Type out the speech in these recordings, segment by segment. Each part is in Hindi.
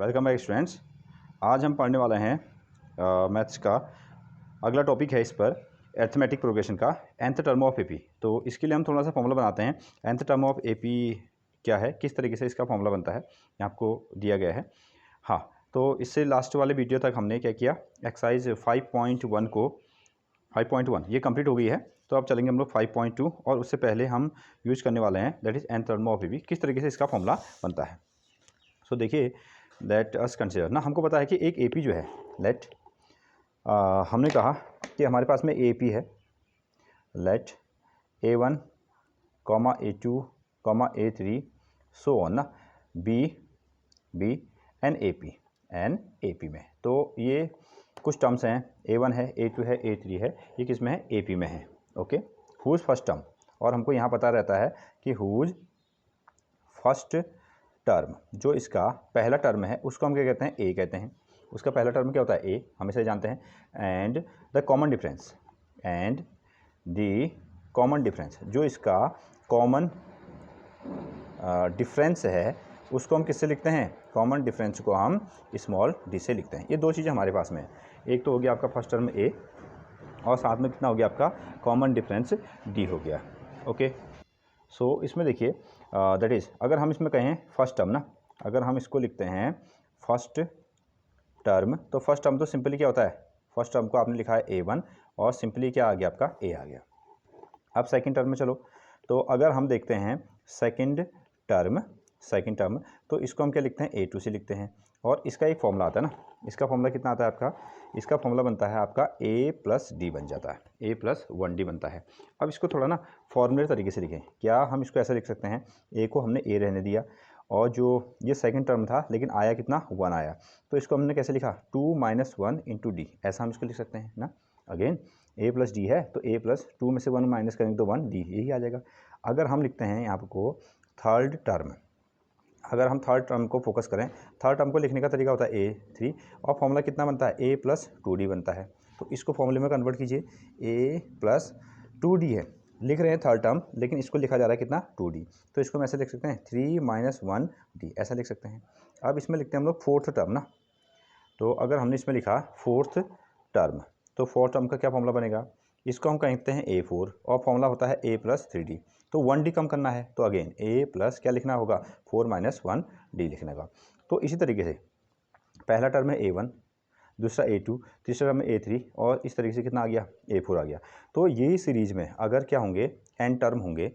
Welcome back students. आज हम पढ़ने वाले हैं मैथ्स का अगला टॉपिक है इस पर अरिथमेटिक प्रोग्रेशन का nth टर्म ऑफ एपी। तो इसके लिए हम थोड़ा सा फॉर्मूला बनाते हैं। nth टर्म ऑफ एपी क्या है, किस तरीके से इसका फॉर्मूला बनता है, ये आपको दिया गया है। हाँ, तो इससे लास्ट वाले वीडियो तक हमने क्या किया, एक्सरसाइज 5.1 को 5.1 ये कंप्लीट हो गई है। तो अब चलेंगे हम लोग 5.2 और उससे पहले हम यूज करने वाले हैं that is nth term of AP, किस तरीके से इसका फॉर्मूला बनता है। सो देखिए, लेट अस कंसिडर ना, हमको पता है कि एक एपी जो है, लेट हमने कहा कि हमारे पास में एपी है, let A1, A2, A3 so on ना, बी एन एपी में। तो ये कुछ टर्म्स हैं, A1 है, A2 है, A3 है, ये किस में है, एपी में है। ओके, हुज फर्स्ट टर्म, और हमको यहाँ पता रहता है कि हुज फर्स्ट टर्म, जो इसका पहला टर्म है उसको हम क्या कहते हैं, ए कहते हैं। उसका पहला टर्म क्या होता है, ए, हमेशा जानते हैं। एंड द कॉमन डिफरेंस, जो इसका कॉमन डिफरेंस है उसको हम किससे लिखते हैं, कॉमन डिफरेंस को हम स्मॉल डी से लिखते हैं। ये दो चीज़ें हमारे पास में है, एक तो हो गया आपका फर्स्ट टर्म ए, और साथ में कितना हो गया आपका कॉमन डिफरेंस डी हो गया। ओके, सो इसमें देखिए दैट इज़, अगर हम इसमें कहें फर्स्ट टर्म ना, अगर हम इसको लिखते हैं फर्स्ट टर्म, तो फर्स्ट टर्म तो सिंपली क्या होता है, फर्स्ट टर्म को आपने लिखा है A1 और सिंपली क्या आ गया आपका ए आ गया। अब सेकंड टर्म में चलो, तो अगर हम देखते हैं सेकंड टर्म, तो इसको हम क्या लिखते हैं, A2 से लिखते हैं। और इसका एक फॉर्मूला आता है ना, इसका फॉर्मूला कितना आता है आपका, इसका फॉर्मूला बनता है आपका A+D बन जाता है, A+1D बनता है। अब इसको थोड़ा ना फॉर्मूले तरीके से लिखें, क्या हम इसको ऐसा लिख सकते हैं, A को हमने A रहने दिया, और जो ये सेकंड टर्म था लेकिन आया कितना, 1 आया, तो इसको हमने कैसे लिखा, 2 - 1 × D, ऐसा हम इसको लिख सकते हैं ना। अगेन A+D है, तो A+2 में से 1 माइनस करेंगे तो 1, D यही आ जाएगा। अगर हम लिखते हैं आपको थर्ड टर्म, अगर हम थर्ड टर्म को फोकस करें, थर्ड टर्म को लिखने का तरीका होता है A3, और फॉर्मूला कितना बनता है, A+2D बनता है। तो इसको फॉर्मूले में कन्वर्ट कीजिए, A+2D है, लिख रहे हैं थर्ड टर्म लेकिन इसको लिखा जा रहा है कितना, 2D, तो इसको हम ऐसे लिख सकते हैं 3 - 1D, ऐसा लिख सकते हैं। अब इसमें लिखते हैं हम लोग फोर्थ टर्म ना, तो अगर हमने इसमें लिखा फोर्थ टर्म, तो फोर्थ टर्म का क्या फॉर्मूला बनेगा, इसको हम कहते हैं A4, और फॉर्मूला होता है A+3D। तो 1D कम करना है तो अगेन A+ क्या लिखना होगा, 4 - 1D लिखने का। तो इसी तरीके से पहला टर्म है A1, दूसरा A2, तीसरा टर्म है A3, और इस तरीके से कितना आ गया, A4 आ गया। तो यही सीरीज में अगर क्या होंगे, n टर्म होंगे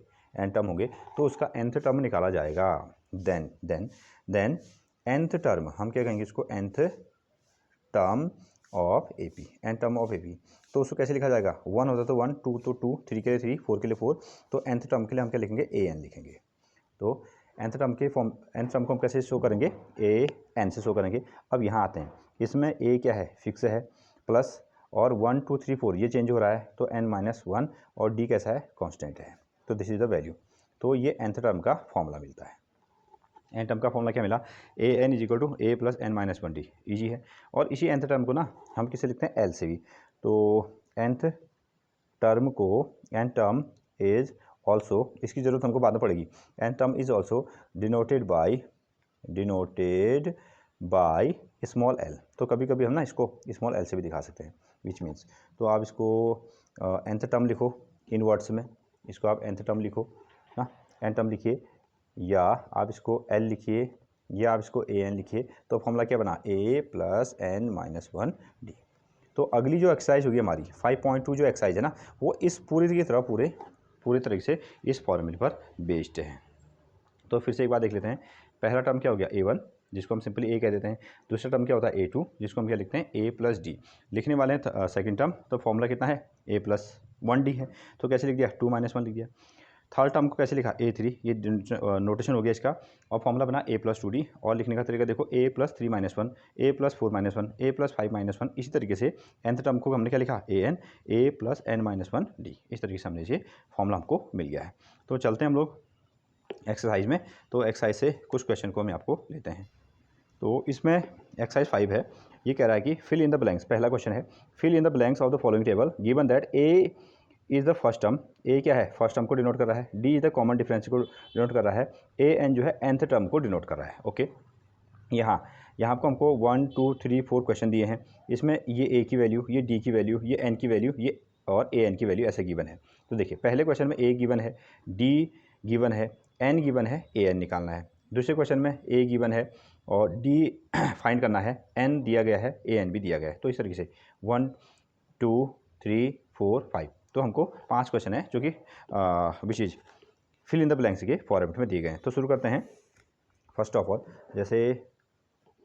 तो उसका nth टर्म निकाला जाएगा। देन nth टर्म हम क्या कहेंगे, इसको nth term of AP, n term of AP. तो उसको कैसे लिखा जाएगा, 1 होता तो 1, 2 तो 2, 3 के लिए 3, 4 के लिए 4, तो nth टर्म के लिए हम क्या लिखेंगे, an लिखेंगे। तो nth टर्म को हम कैसे शो करेंगे, an से शो करेंगे। अब यहाँ आते हैं, इसमें a क्या है, फिक्स है, प्लस और 1 2 3 4 ये चेंज हो रहा है, तो n-1, और d कैसा है, कांस्टेंट है, तो दिस इज़ द वैल्यू। तो ये nth टर्म का फॉर्मूला मिलता है। एन टर्म का फॉर्मूला क्या मिला, AN = A+n-1D, ईजी है। और इसी nth टर्म को ना हम किसे लिखते हैं, L से भी। तो nth टर्म को, n टर्म इज ऑल्सो, इसकी ज़रूरत हमको बाद में पड़ेगी, n term is also denoted by small l। तो कभी कभी हम ना इसको स्मॉल l से भी दिखा सकते हैं, विच मीन्स, तो आप इसको nth टर्म लिखो इन वर्ड्स में, इसको आप nth टर्म लिखो ना, n टर्म लिखिए, या आप इसको L लिखिए, या आप इसको AN लिखिए। तो फॉर्मूला क्या बना, A+n-1D। तो अगली जो एक्सरसाइज होगी हमारी 5.2 जो एक्सरसाइज है ना, वो इस पूरी की तरह पूरे तरीके से इस फॉर्मूले पर बेस्ड है। तो फिर से एक बार देख लेते हैं, पहला टर्म क्या हो गया, A1, जिसको हम सिंपली A कह देते हैं। दूसरा टर्म क्या होता है, A2, जिसको हम क्या लिखते हैं, A+D। लिखने वाले हैं सेकंड टर्म, तो फॉर्मूला कितना है, A+1D है, तो कैसे लिख दिया, 2 - 1 लिख दिया। थर्ड टर्म को कैसे लिखा, A3, ये नोटेशन हो गया इसका, और फॉर्मूला बना A+2D, और लिखने का तरीका देखो, A+3 - 1, A+4 - 1, A+5 - 1। इसी तरीके से nth टर्म को हमने क्या लिखा, AN, A+n-1D। इस तरीके से हमने ये फॉर्मूला हमको मिल गया है। तो चलते हैं हम लोग एक्सरसाइज में। तो एक्सरसाइज से कुछ क्वेश्चन को हम आपको लेते हैं। तो इसमें एक्सरसाइज 5 है, ये कह रहा है कि फिल इन द ब्लैंक्स, पहला क्वेश्चन है, fill in the blanks of the following table given that A is the first term, A क्या है, फर्स्ट टर्म को डिनोट कर रहा है, D is the common difference को डिनोट कर रहा है, AN जो है nth टर्म को डिनोट कर रहा है। ओके, यहाँ यहाँ आपको हमको 1 2 3 4 क्वेश्चन दिए हैं। इसमें ये ए की वैल्यू, ये डी की वैल्यू, ये एन की वैल्यू, ये और ए एन की वैल्यू ऐसे गिवन है। तो देखिए पहले क्वेश्चन में ए गिवन है, डी गिवन है, एन गिवन है, ए एन निकालना है। दूसरे क्वेश्चन में ए गिवन है और डी फाइंड करना है, एन दिया गया है, ए एन भी दिया गया है। तो इस तरीके से 1 2 3 4 5, तो हमको 5 क्वेश्चन है जो कि which is fill in the blanks के फॉर्मेट में दिए गए हैं। तो शुरू करते हैं। फर्स्ट ऑफ ऑल, जैसे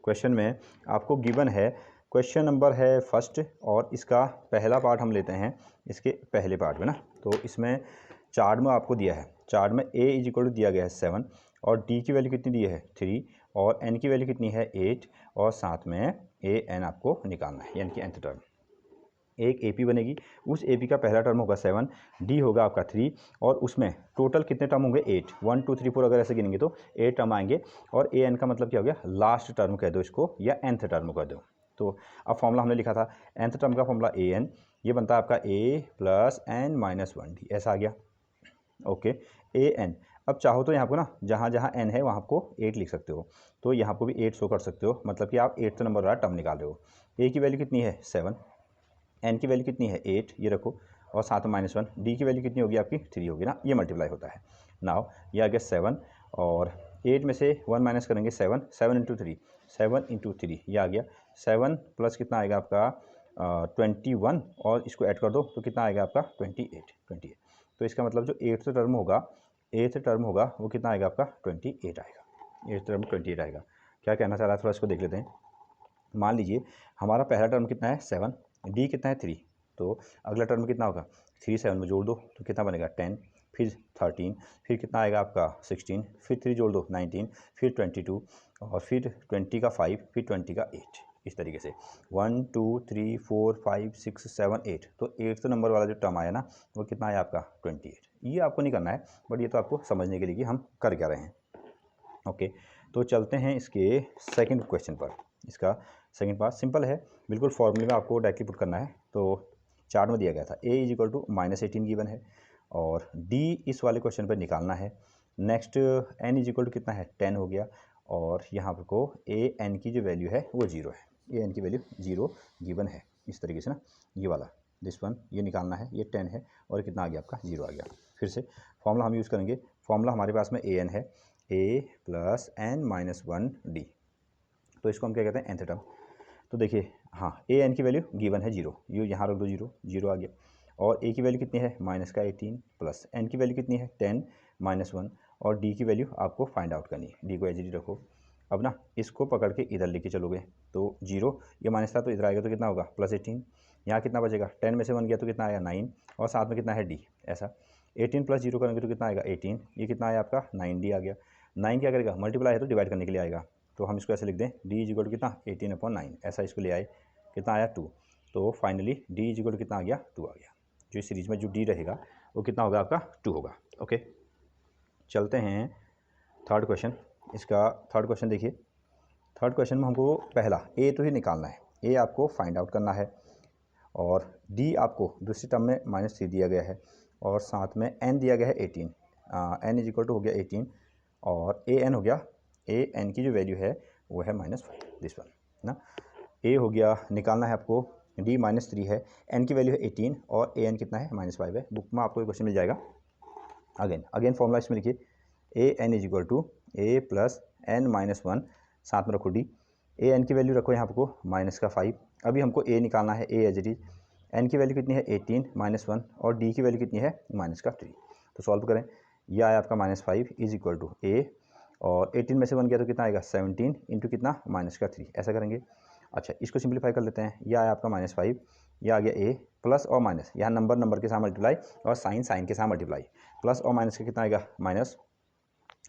क्वेश्चन में आपको गिवन है, क्वेश्चन नंबर है फर्स्ट और इसका पहला पार्ट हम लेते हैं इसके पहले पार्ट में ना। तो इसमें चार्ट में आपको दिया है, चार्ट में ए इज इक्वल टू दिया गया है 7 और डी की वैल्यू कितनी दी है 3 और एन की वैल्यू कितनी है 8 और साथ में ए एन आपको निकालना है, यानी कि nth टर्म। एक एपी बनेगी, उस एपी का पहला टर्म होगा 7, डी होगा आपका 3 और उसमें टोटल कितने टर्म होंगे 8, 1 2 3 4 अगर ऐसे गिनेंगे तो 8 टर्म आएंगे। और ए एन का मतलब क्या हो गया, लास्ट टर्म कह दो इसको या nth टर्म कह दो। तो अब फॉर्मूला हमने लिखा था nth टर्म का फॉर्मूला ए एन, ये बनता है आपका ए प्लस एन माइनस 1 डी, ऐसा आ गया। ओके, ए एन, अब चाहो तो यहाँ को ना जहाँ जहाँ एन है वहाँ आपको 8 लिख सकते हो, तो यहाँ को भी 8 शो कर सकते हो, मतलब कि आप 8th नंबर वाला टर्म निकाल रहे हो। ए की वैल्यू कितनी है 7, एन की वैल्यू कितनी है 8, ये रखो, और साथ में -1, डी की वैल्यू कितनी होगी आपकी 3 होगी ना, ये मल्टीप्लाई होता है। नाउ ये आ गया 7 और 8 में से 1 माइनस करेंगे 7, 7 इंटू 3, 7 इंटू 3 ये आ गया 7 प्लस कितना आएगा आपका 21 और इसको ऐड कर दो तो कितना आएगा आपका 28। तो इसका मतलब जो 8th टर्म होगा वो कितना आएगा आपका 28 आएगा, 8th टर्म 28 आएगा। क्या कहना चाह रहा है थोड़ा इसको देख लेते हैं। मान लीजिए हमारा पहला टर्म कितना है 7, डी कितना है 3, तो अगला टर्म कितना होगा 3 7 में जोड़ दो तो कितना बनेगा 10, फिर 13, फिर कितना आएगा आपका 16, फिर 3 जोड़ दो 19, फिर 22 और फिर 20 का 5, फिर 20 का 8, इस तरीके से 1 2 3 4 5 6 7 8। तो 8th नंबर वाला जो टर्म आया ना वो कितना आया आपका 28। ये आपको नहीं करना है, बट ये तो आपको समझने के लिए कि हम कर क्या रहे हैं। ओके, तो चलते हैं इसके सेकंड क्वेश्चन पर। इसका सेकंड पार्ट सिंपल है, बिल्कुल फॉर्मूले में आपको डायरेक्टली पुट करना है। तो चार्ट में दिया गया था A is equal to -18 given है और डी इस वाले क्वेश्चन पर निकालना है। Next N is equal to कितना है 10 हो गया और यहाँ पर को ए एन की जो वैल्यू है वो 0 है, ए एन की वैल्यू 0 गिवन है। इस तरीके से ना, ये वाला दिस वन ये निकालना है, ये 10 है और कितना आ गया आपका 0 आ गया। फिर से फॉर्मूला हम यूज़ करेंगे, फॉर्मूला हमारे पास में ए एन है, ए प्लस एन माइनस 1 डी, तो इसको हम क्या कहते हैं nth टर्म। तो देखिए हाँ, ए एन की वैल्यू गिवन है 0, ये यहाँ रख दो 0, 0 आ गया। और ए की वैल्यू कितनी है माइनस का 18 प्लस एन की वैल्यू कितनी है 10 -1 और डी की वैल्यू आपको फाइंड आउट करनी है, डी को एज डी रखो। अब ना इसको पकड़ के इधर लेके चलोगे तो 0, ये माइनस था तो इधर आएगा तो कितना होगा +18, यहाँ कितना बचेगा 10 में से 1 गया तो कितना आया 9 और साथ में कितना है डी, ऐसा 18 + 0 करेंगे तो कितना आएगा 18, ये कितना आया आपका 9D आ गया। 9 क्या करेगा मल्टीप्लाई है तो डिवाइड करने के लिए आएगा, तो हम इसको ऐसे लिख दें डी इज इक्वल टू कितना 18/9, ऐसा इसको ले आए, कितना आया 2। तो finally D is equal to कितना आ गया 2 आ गया। जो इस सीरीज में जो डी रहेगा वो कितना होगा आपका 2 होगा। ओके, चलते हैं थर्ड क्वेश्चन। इसका थर्ड क्वेश्चन देखिए, थर्ड क्वेश्चन में हमको पहला ए तो ही निकालना है, ए आपको फाइंड आउट करना है और डी आपको दूसरी टर्म में -3 दिया गया है और साथ में एन दिया गया है 18, एन इज इक्वल टू हो गया 18 और ए एन हो गया, ए एन की जो वैल्यू है वो है -5, दिस वन ना। ए हो गया, निकालना है आपको, डी -3 है, एन की वैल्यू है 18 और ए एन कितना है -5 है। बुक में आपको ये क्वेश्चन मिल जाएगा। अगेन फॉर्मूला इसमें लिखिए, A N is equal to A plus N -1, साथ में रखो डी, ए एन की वैल्यू रखो यहाँ आपको -5। अभी हमको ए निकालना है, A as it is, N की वैल्यू कितनी है 18 -1 और डी की वैल्यू कितनी है -3। तो सॉल्व करें, यह आया आपका -5 इज इक्वल टू ए और 18 में से 1 गया तो कितना आएगा 17 इंटू कितना -3, ऐसा करेंगे। अच्छा, इसको सिंप्लीफाई कर लेते हैं, यह आया आपका -5, यह आ गया ए प्लस और माइनस, यहाँ नंबर के साथ मल्टीप्लाई और साइन के साथ मल्टीप्लाई, प्लस और माइनस का कितना आएगा माइनस,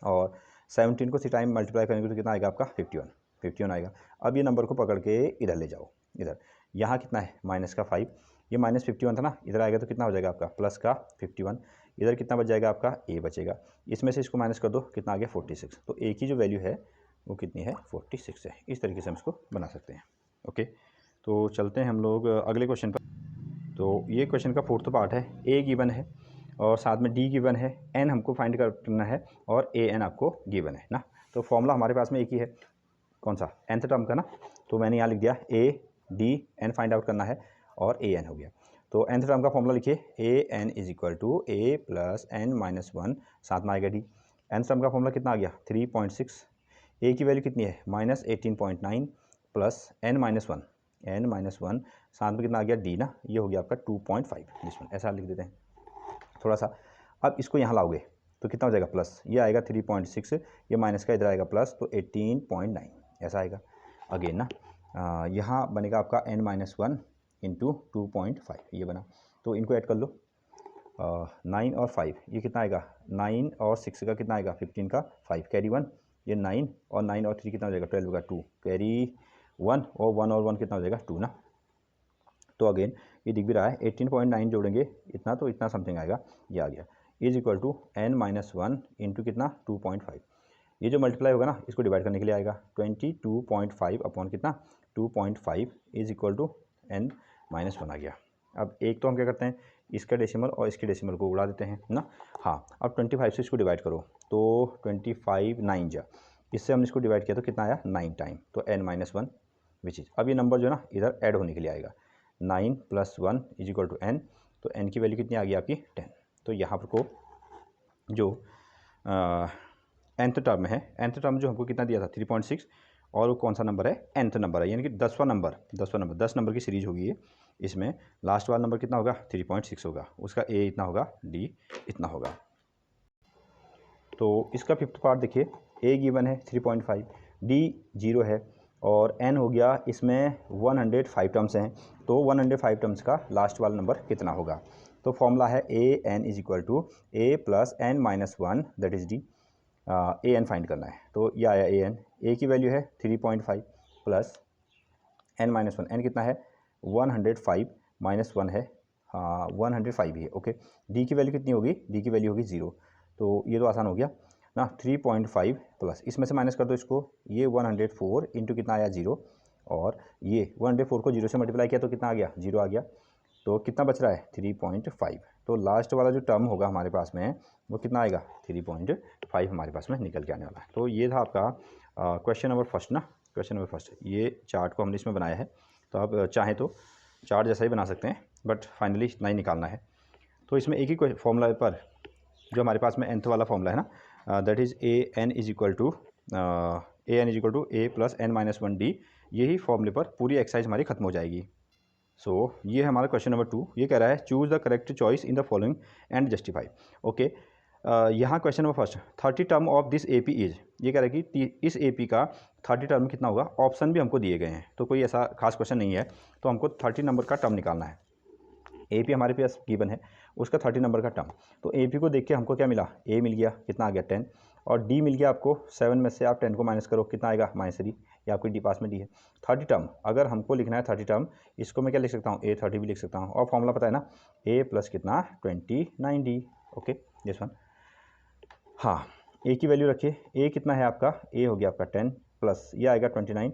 और 17 को 3 टाइम मल्टीप्लाई करेंगे तो कितना आएगा आपका 51 आएगा। अब ये नंबर को पकड़ के इधर ले जाओ, इधर यहाँ कितना है -5, ये -51 था ना, इधर आएगा तो कितना हो जाएगा आपका प्लस का 51, इधर कितना बच जाएगा आपका ए बचेगा, इसमें से इसको माइनस कर दो, कितना आ गया 46। तो ए की जो वैल्यू है वो कितनी है 46 है। इस तरीके से हम इसको बना सकते हैं। ओके, तो चलते हैं हम लोग अगले क्वेश्चन पर। तो ये क्वेश्चन का फोर्थ पार्ट है, ए गिवन है और साथ में डी गिवन है, एन हमको फाइंड करना है और ए एन आपको गिवन है ना। तो फॉर्मूला हमारे पास में एक ही है, कौन सा nth टर्म का ना, तो मैंने यहाँ लिख दिया a d n find out करना है और a n हो गया। तो nth टर्म का फॉर्मूला लिखिए a n is equal to a plus n minus 1, साथ में आएगा d। nth टर्म का फॉर्मूला कितना आ गया 3.6, a की वैल्यू कितनी है माइनस 18.9 प्लस n माइनस 1 साथ में कितना आ गया d ना, ये हो गया आपका 2.5, जिसमें ऐसा लिख देते हैं थोड़ा सा। अब इसको यहाँ लाओगे तो कितना हो जाएगा प्लस, ये आएगा 3.6, ये माइनस का इधर आएगा प्लस, तो 18.9 ऐसा आएगा। अगेन ना यहाँ बनेगा आपका n माइनस 1 इंटू 2.5, ये बना। तो इनको ऐड कर लो, 9 और 5 ये कितना आएगा 9 और 6 का कितना आएगा 15 का 5 कैरी 1, ये 9 और 9 और 3 कितना हो जाएगा 12 का 2 कैरी 1 और 1 और 1 कितना हो जाएगा 2 ना। तो अगेन ये दिख भी रहा है 18.9 जोड़ेंगे इतना तो इतना समथिंग आएगा, ये आ गया is equal to n minus 1 into कितना 2.5। ये जो मल्टीप्लाई होगा ना इसको डिवाइड करने के लिए आएगा 22.5 अपॉन कितना 2.5 is equal to n minus 1 आ गया। अब एक तो हम क्या करते हैं इसका डेसिमल और इसके डेसिमल को उड़ा देते हैं ना। हाँ अब 25 से इसको डिवाइड करो तो 25 9 जा, इससे हमने इसको डिवाइड किया तो कितना आया 9 टाइम, तो n माइनस 1 विच इज, अब ये नंबर जो है ना इधर ऐड होने के लिए आएगा 9 plus 1 is equal to n, तो n की वैल्यू कितनी आ गई आपकी 10। तो यहाँ पर को जो nth टर्म है, nth टर्म जो हमको कितना दिया था 3.6, और वो कौन सा नंबर है nth नंबर है, यानी कि 10वां नंबर 10 नंबर की सीरीज होगी ये। इसमें लास्ट वाला नंबर कितना होगा 3.6 होगा, उसका a इतना होगा d इतना होगा। तो इसका फिफ्थ पार्ट देखिए, a गिवन है 3.5, d 0 है और n हो गया, इसमें 105 टर्म्स हैं, तो 105 टर्म्स का लास्ट वाला नंबर कितना होगा। तो फॉर्मूला है a n is equal to a plus n minus 1 that is d, a n find करना है। तो ये आया a की वैल्यू है 3.5 प्लस n माइनस 1, n कितना है 105 माइनस 1 है, हाँ 105 ही है ओके। d की वैल्यू कितनी होगी, d की वैल्यू होगी 0, तो ये तो आसान हो गया ना। 3.5 प्लस इसमें से माइनस कर दो इसको, ये 104 इंटू कितना आया 0, और ये 104 को 0 से मल्टीप्लाई किया तो कितना आ गया 0 आ गया, तो कितना बच रहा है 3.5। तो लास्ट वाला जो टर्म होगा हमारे पास में वो कितना आएगा 3.5 हमारे पास में निकल के आने वाला है। तो ये था आपका क्वेश्चन नंबर फर्स्ट ना, क्वेश्चन नंबर फर्स्ट। ये चार्ट को हमने इसमें बनाया है, तो आप चाहें तो चार्ट जैसा ही बना सकते हैं, बट फाइनली इतना ही निकालना है। तो इसमें एक ही फॉर्मूला पर जो हमारे पास में nth वाला फॉर्मूला है ना, that is a N is equal to A plus n minus 1 d, यही फॉर्मूले पर पूरी एक्सरसाइज हमारी खत्म हो जाएगी। सो ये है हमारा क्वेश्चन नंबर 2। ये कह रहा है choose the correct choice in the following and justify. Okay, यहाँ question number first 30 term of this A P is, ये कह रहा है कि इस ए पी का 30 टर्म कितना होगा। ऑप्शन भी हमको दिए गए हैं, तो कोई ऐसा खास क्वेश्चन नहीं है, तो हमको 30 नंबर का टर्म निकालना है। ए पी हमारे पास गिवन है, उसका 30 नंबर का टर्म। तो ए पी को देख के हमको क्या मिला, ए मिल गया, कितना आ गया 10, और डी मिल गया आपको 7 में से आप 10 को माइनस करो कितना आएगा -3, ये आपकी डी पास में डी है। 30 टर्म अगर हमको लिखना है 30 टर्म, इसको मैं क्या लिख सकता हूँ ए 30 भी लिख सकता हूँ, और फॉर्मूला पता है ना ए प्लस कितना 29 डी। ओके दिस वन, हाँ ए की वैल्यू रखिए, ए कितना है आपका, ए हो गया आपका 10 प्लस ये आएगा 29,